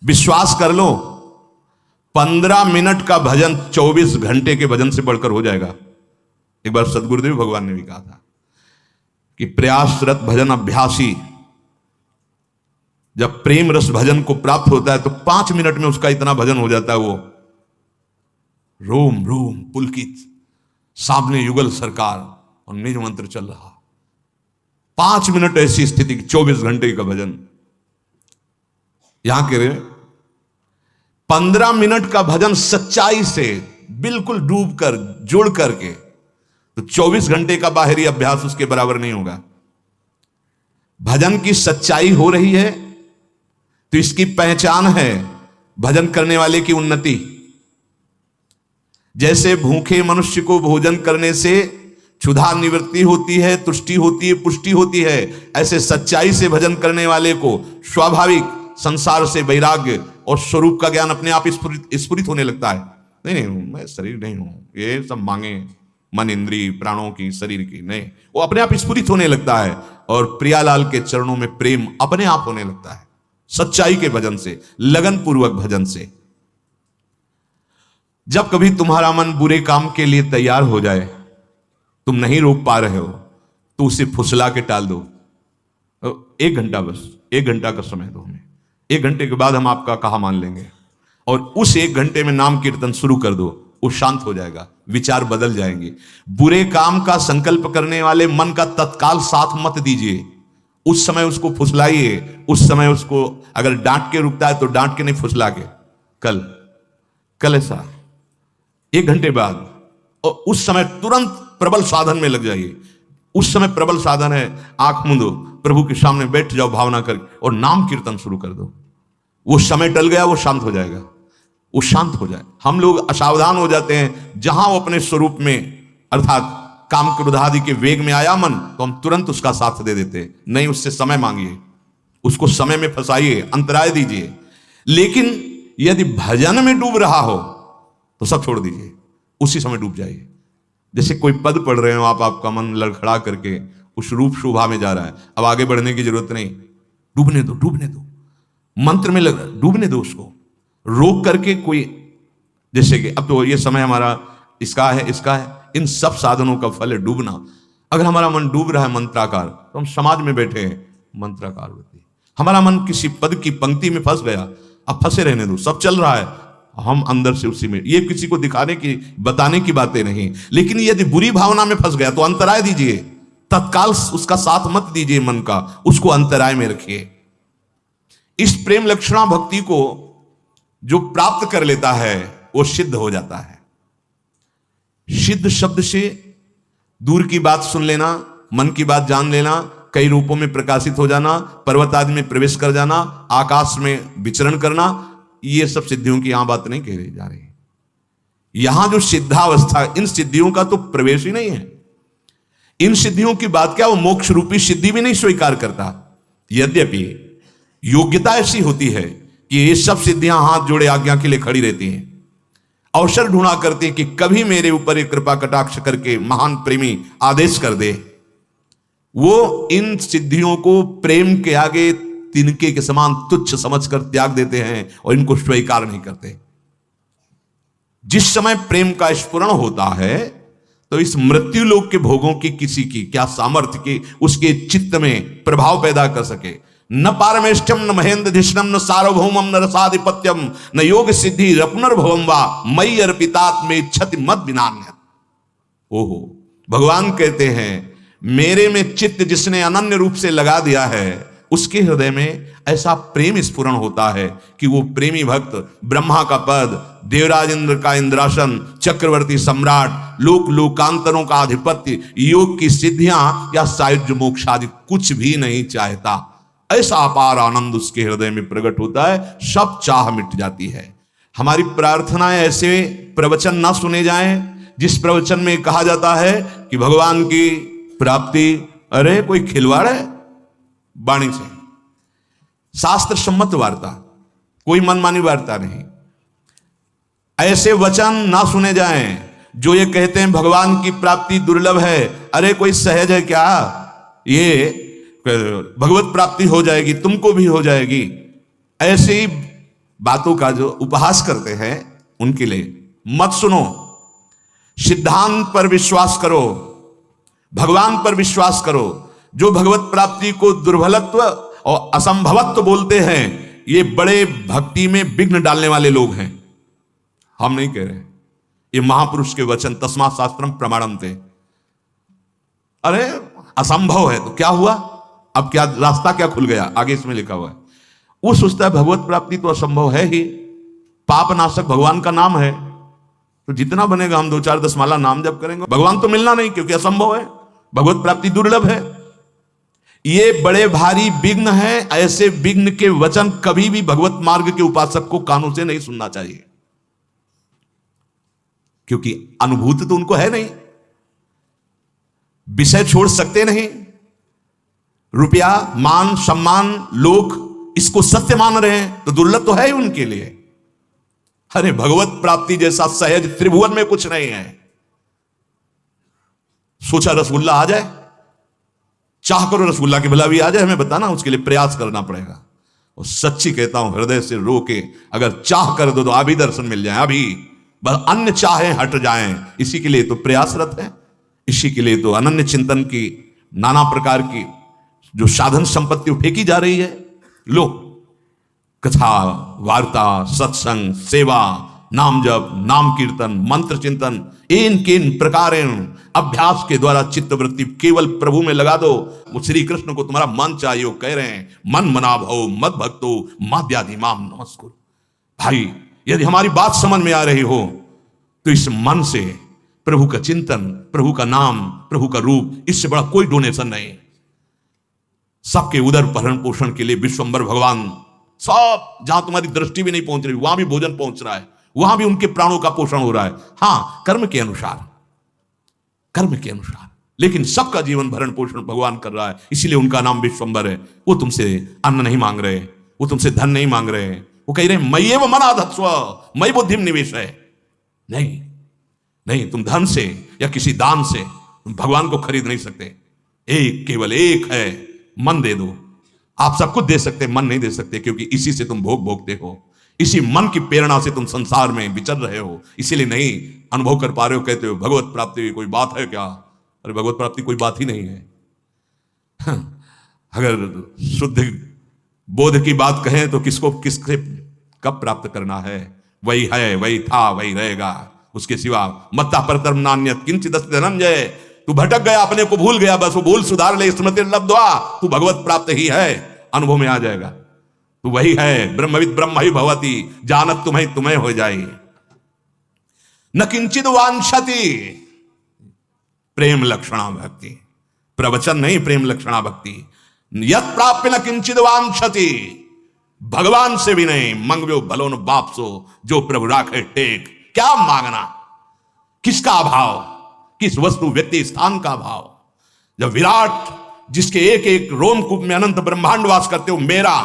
विश्वास कर लो, 15 मिनट का भजन 24 घंटे के भजन से बढ़कर हो जाएगा। एक बार सदगुरुदेव भगवान ने भी कहा था कि प्रयासरत भजन अभ्यासी जब प्रेम रस भजन को प्राप्त होता है तो 5 मिनट में उसका इतना भजन हो जाता है, वो रोम रोम पुलकित, सामने युगल सरकार और निज मंत्र चल रहा। 5 मिनट ऐसी स्थिति, 24 घंटे का भजन। यहां कह रहे 15 मिनट का भजन सच्चाई से बिल्कुल डूब कर जुड़ करके, तो 24 घंटे का बाहरी अभ्यास उसके बराबर नहीं होगा। भजन की सच्चाई हो रही है तो इसकी पहचान है भजन करने वाले की उन्नति। जैसे भूखे मनुष्य को भोजन करने से क्षुधा निवृत्ति होती है, तुष्टि होती है, पुष्टि होती है, ऐसे सच्चाई से भजन करने वाले को स्वाभाविक संसार से वैराग्य और स्वरूप का ज्ञान अपने आप स्फुरित होने लगता है। नहीं मैं शरीर नहीं हूं, ये सब मांगे मन इंद्रिय प्राणों की, शरीर की नहीं, वो अपने आप स्फुरित होने लगता है और प्रियालाल के चरणों में प्रेम अपने आप होने लगता है, सच्चाई के भजन से, लगन पूर्वक भजन से। जब कभी तुम्हारा मन बुरे काम के लिए तैयार हो जाए, तुम नहीं रोक पा रहे हो, तो उसे फुसला के टाल दो। 1 घंटा, बस 1 घंटा का समय दो हमें, 1 घंटे के बाद हम आपका कहा मान लेंगे, और उस 1 घंटे में नाम कीर्तन शुरू कर दो, वो शांत हो जाएगा, विचार बदल जाएंगे। बुरे काम का संकल्प करने वाले मन का तत्काल साथ मत दीजिए, उस समय उसको फुसलाइए, उस समय उसको अगर डांट के रुकता है तो डांट के नहीं, फुसला के कल ऐसा 1 घंटे बाद, और उस समय तुरंत प्रबल साधन में लग जाइए। उस समय प्रबल साधन है, आंख मूंदो, प्रभु के सामने बैठ जाओ भावना करके और नाम कीर्तन शुरू कर दो। वो समय टल गया, वो शांत हो जाएगा, वो शांत हो जाए। हम लोग असावधान हो जाते हैं, जहां वो अपने स्वरूप में अर्थात काम क्रोध आदि के वेग में आया मन, तो हम तुरंत उसका साथ दे देते। नहीं, उससे समय मांगिए, उसको समय में फंसाइए, अंतराय दीजिए। लेकिन यदि भजन में डूब रहा हो तो सब छोड़ दीजिए, उसी समय डूब जाइए। जैसे कोई पद पढ़ रहे हो आप, आपका मन लड़खड़ा करके उस रूप शोभा में जा रहा है, अब आगे बढ़ने की जरूरत नहीं, डूबने दो, डूबने दो, मंत्र में लग डूबने दो, उसको रोक करके। कोई जैसे कि अब तो ये समय हमारा इसका है, इसका है, इन सब साधनों का फल है डूबना। अगर हमारा मन डूब रहा है मंत्राकार, तो हम समाज में बैठे हैं, मंत्राकार होती है। हमारा मन किसी पद की पंक्ति में फंस गया, अब फंसे रहने दो, सब चल रहा है, हम अंदर से उसी में। ये किसी को दिखाने की, बताने की बातें नहीं। लेकिन यदि बुरी भावना में फंस गया तो अंतराय दीजिए, तत्काल उसका साथ मत दीजिए मन का, उसको अंतराय में रखिए। इस प्रेम लक्षणा भक्ति को जो प्राप्त कर लेता है वो सिद्ध हो जाता है। सिद्ध शब्द से दूर की बात सुन लेना, मन की बात जान लेना, कई रूपों में प्रकाशित हो जाना, पर्वत आदि में प्रवेश कर जाना, आकाश में विचरण करना, ये सब सिद्धियों की यहां बात नहीं कह रही जा रही। यहां जो सिद्धावस्था, इन सिद्धियों का तो प्रवेश ही नहीं है। इन सिद्धियों की बात क्या, वो मोक्ष रूपी सिद्धि भी नहीं स्वीकार करता। यद्यपि योग्यता ऐसी होती है कि ये सब सिद्धियां हाथ जोड़े आज्ञा के लिए खड़ी रहती हैं, अवसर ढूंढा करते हैं कि कभी मेरे ऊपर एक कृपा कटाक्ष करके महान प्रेमी आदेश कर दे। वो इन सिद्धियों को प्रेम के आगे तिनके के समान तुच्छ समझकर त्याग देते हैं और इनको स्वीकार नहीं करते। जिस समय प्रेम का स्फुरण होता है तो इस मृत्यु लोक के भोगों की किसी की क्या सामर्थ्य की उसके चित्त में प्रभाव पैदा कर सके। न पारमेष्ठ्यम न महेंद्र धिष्णम न सार्वभौमम न रसाधिपत्यम न योग सिद्धि रपुनर्भवम वा मयि अर्पितात्मे क्षति मत विनान्य। ओहो, भगवान कहते हैं मेरे में चित्त जिसने अनन्य रूप से लगा दिया है, उसके हृदय में ऐसा प्रेम स्फुरण होता है कि वो प्रेमी भक्त ब्रह्मा का पद, देवराज इंद्र का इंद्रासन, चक्रवर्ती सम्राट, लोक लोकांतरों का आधिपत्य, योग की सिद्धियां या सायुज्य मोक्ष आदि कुछ भी नहीं चाहता। ऐसा अपार आनंद उसके हृदय में प्रकट होता है, सब चाह मिट जाती है। हमारी प्रार्थनाएं ऐसे प्रवचन ना सुने जाएं जिस प्रवचन में कहा जाता है कि भगवान की प्राप्ति, अरे कोई खिलवाड़ है वाणी से। शास्त्र सम्मत वार्ता, कोई मनमानी वार्ता नहीं। ऐसे वचन ना सुने जाएं जो ये कहते हैं भगवान की प्राप्ति दुर्लभ है, अरे कोई सहज है क्या, ये भगवत प्राप्ति हो जाएगी, तुमको भी हो जाएगी। ऐसे ही बातों का जो उपहास करते हैं उनके लिए मत सुनो। सिद्धांत पर विश्वास करो, भगवान पर विश्वास करो। जो भगवत प्राप्ति को दुर्बलत्व और असंभवत्व बोलते हैं, ये बड़े भक्ति में विघ्न डालने वाले लोग हैं। हम नहीं कह रहे, ये महापुरुष के वचन, तस्मात् शास्त्रम प्रमाणम थे। अरे असंभव है तो क्या हुआ, अब क्या रास्ता क्या खुल गया, आगे इसमें लिखा हुआ है। वो सोचता है भगवत प्राप्ति तो असंभव है ही, पाप नाशक भगवान का नाम है, तो जितना बनेगा हम 2-4-10 माला नाम जप करेंगे, भगवान तो मिलना नहीं क्योंकि असंभव है, भगवत प्राप्ति दुर्लभ है। ये बड़े भारी विघ्न है। ऐसे विघ्न के वचन कभी भी भगवत मार्ग के उपासक को कानों से नहीं सुनना चाहिए, क्योंकि अनुभूति तो उनको है नहीं, विषय छोड़ सकते नहीं। रुपया, मान, सम्मान, लोक इसको सत्य मान रहे हैं तो दुर्लभ तो है ही उनके लिए। अरे भगवत प्राप्ति जैसा सहज त्रिभुवन में कुछ नहीं है। सोचा रसगुल्ला आ जाए, चाह करो रसगुल्ला के भला भी आ जाए, हमें बताना, उसके लिए प्रयास करना पड़ेगा। और सच्ची कहता हूं, हृदय से रो के अगर चाह कर दो तो अभी दर्शन मिल जाए, अभी बस अन्य चाहें हट जाएं। इसी के लिए तो प्रयासरत है, इसी के लिए तो अनन्य चिंतन की नाना प्रकार की जो साधन संपत्ति फेंकी जा रही है। लो, कथा, वार्ता, सत्संग, सेवा, नाम जप, नाम कीर्तन, मंत्र चिंतन, इन प्रकारेण अभ्यास के द्वारा चित्तवृत्ति केवल प्रभु में लगा दो। वो श्री कृष्ण को तुम्हारा मन चाहिए, वो कह रहे हैं मन मना भव मद भक्तो माद्याधिमाम नमस्कुरु। भाई यदि हमारी बात समझ में आ रही हो तो इस मन से प्रभु का चिंतन, प्रभु का नाम, प्रभु का रूप, इससे बड़ा कोई डोनेशन नहीं। सबके उदर भरण पोषण के लिए विश्वंभर भगवान, सब जहां तुम्हारी दृष्टि भी नहीं पहुंच रही वहां भी भोजन पहुंच रहा है, वहां भी उनके प्राणों का पोषण हो रहा है। हां, कर्म के अनुसार, कर्म के अनुसार, लेकिन सबका जीवन भरण पोषण भगवान कर रहा है। इसीलिए उनका नाम विश्वंभर है। वो तुमसे अन्न नहीं मांग रहे, वो तुमसे धन नहीं मांग रहे, वो कह रहे हैं मय्येव मनाधत्स्व मयि बुद्धिम निवेश है। नहीं नहीं, तुम धन से या किसी दान से तुम भगवान को खरीद नहीं सकते। एक, केवल एक है, मन दे दो। आप सब कुछ दे सकते, मन नहीं दे सकते, क्योंकि इसी से तुम भोग भोगते हो, इसी मन की प्रेरणा से तुम संसार में विचर रहे हो, इसीलिए नहीं अनुभव कर पा रहे हो। कहते हो भगवत प्राप्ति कोई बात है क्या? अरे भगवत प्राप्ति कोई बात ही नहीं है। अगर शुद्ध बोध की बात कहें तो किसको किससे कब प्राप्त करना है, वही है, वही था, वही रहेगा, उसके सिवा मत्ता परतरम नान्यत किंचित अस्ति धनंजय। तू भटक गया, अपने को भूल गया, बस वो भूल सुधार ले, स्मृति लब्ध्वा, तू भगवत प्राप्त ही है, अनुभव में आ जाएगा। तू वही है, ब्रह्मविद ब्रह्म ही भवति, जानत तुम्हें तुम्हें हो जाए। न किंचित वांछति, प्रेम लक्षणा भक्ति, प्रवचन नहीं, प्रेम लक्षणा भक्ति। यत् प्राप्य न किंचित वांछति, भगवान से भी नहीं, मंगव्यो भलो न बाप सो, जो प्रभु राखे टेक। क्या मांगना, किसका अभाव, किस वस्तु व्यक्ति स्थान का अभाव। जब विराट जिसके एक एक रोमकूप में अनंत ब्रह्मांड वास करते हो मेरा,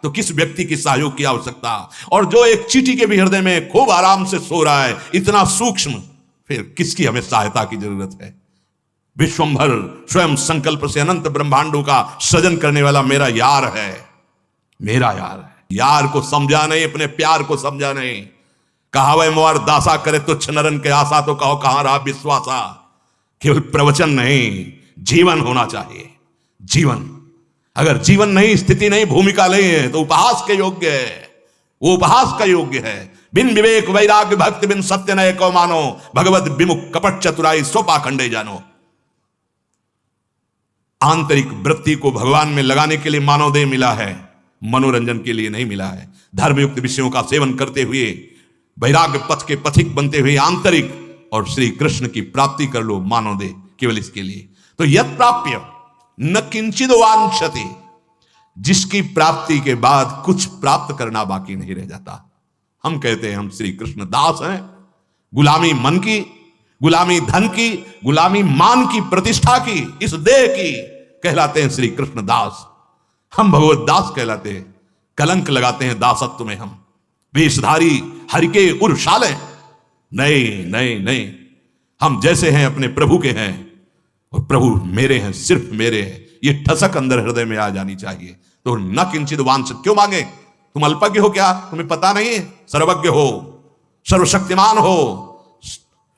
तो किस व्यक्ति की सहयोग की आवश्यकता। और जो एक चींटी के भी हृदय में खूब आराम से सो रहा है, इतना सूक्ष्म, फिर किसकी हमें सहायता की जरूरत है। विश्वंभर स्वयं संकल्प से अनंत ब्रह्मांडों का सृजन करने वाला मेरा यार है, मेरा यार है। यार को समझा नहीं, अपने प्यार को समझा नहीं। कहा वह मोर दासा करे तुच्छ नरन के आशा, तो कहो कहां रहा विश्वासा। केवल प्रवचन नहीं, जीवन होना चाहिए। जीवन, अगर जीवन नहीं, स्थिति नहीं, भूमिका नहीं है तो उपहास के योग्य है, वो उपहास का योग्य है। बिन विवेक वैराग्य भक्ति बिन सत्य नय को मानो, भगवत विमुख कपट चतुराई सो पाखंडे जानो। आंतरिक वृत्ति को भगवान में लगाने के लिए मानव देह मिला है, मनोरंजन के लिए नहीं मिला है। धर्मयुक्त विषयों का सेवन करते हुए वैराग्य पथ के पथिक बनते हुए आंतरिक और श्री कृष्ण की प्राप्ति कर लो, मानव देह, केवल इसके लिए। तो यत् प्राप्य न किंचित वांछति, जिसकी प्राप्ति के बाद कुछ प्राप्त करना बाकी नहीं रह जाता। हम कहते हैं हम श्री कृष्ण दास हैं। गुलामी मन की, गुलामी धन की, गुलामी मान की, प्रतिष्ठा की, इस देह की, कहलाते हैं श्री कृष्ण दास। हम भगवत दास कहलाते हैं। कलंक लगाते हैं दासत्व में हम, वेशधारी हरि के उर्शाले। नहीं नहीं नहीं, हम जैसे हैं अपने प्रभु के हैं, और प्रभु मेरे हैं, सिर्फ मेरे हैं। ये ठसक अंदर हृदय में आ जानी चाहिए। तो न किंचित वांछित, क्यों मांगे? तुम अल्पज्ञ हो क्या? तुम्हें पता नहीं है? सर्वज्ञ हो, सर्वशक्तिमान हो,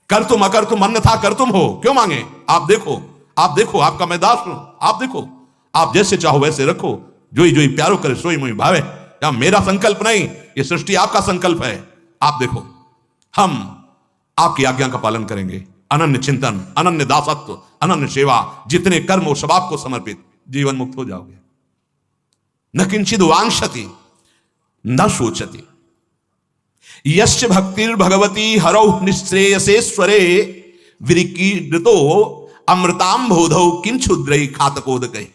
कर तुम अकर तुम अन्यथा कर तुम हो, क्यों मांगे? आप देखो, आप देखो, आपका मैं दास हूं, आप देखो, आप जैसे चाहो वैसे रखो, जोई जोई प्यारो करे सोई मोई भावे। या मेरा संकल्प नहीं, ये सृष्टि आपका संकल्प है। आप देखो, हम आपकी आज्ञा का पालन करेंगे। अनन्य चिंतन, अनन्य दासत्व, अनन्य सेवा, जितने कर्म हो सब आपको समर्पित, जीवन मुक्त हो जाओगे। न किंचिद वांछति न शोचति, यस्य भक्तिर भगवती हरौ निश्रेयसेश्वरे विरिकीर्तो अमृताम बोधौ किं क्षुद्रै खातकोदकै।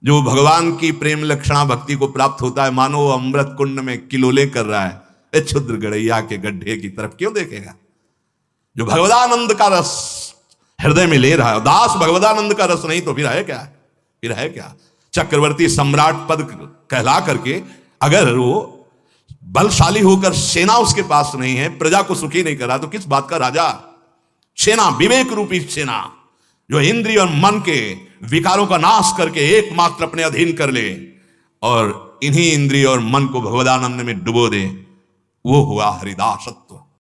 जो भगवान की प्रेम लक्षणा भक्ति को प्राप्त होता है, मानो अमृत कुंड में किलोले कर रहा है, ए क्षुद्र गड़ैया के गड्ढे की तरफ क्यों देखेगा? जो भगवदानंद का रस हृदय में ले रहा है, दास भगवदानंद का रस नहीं तो फिर है क्या? फिर है क्या? चक्रवर्ती सम्राट पद कहला करके अगर वो बलशाली होकर सेना उसके पास नहीं है, प्रजा को सुखी नहीं कर रहा, तो किस बात का राजा? सेना, विवेक रूपी सेना, जो इंद्रिय और मन के विकारों का नाश करके एकमात्र अपने अधीन कर ले और इन्हीं इंद्रिय और मन को भगवदानंद में डुबो दे, वो हुआ हरिदासत्व।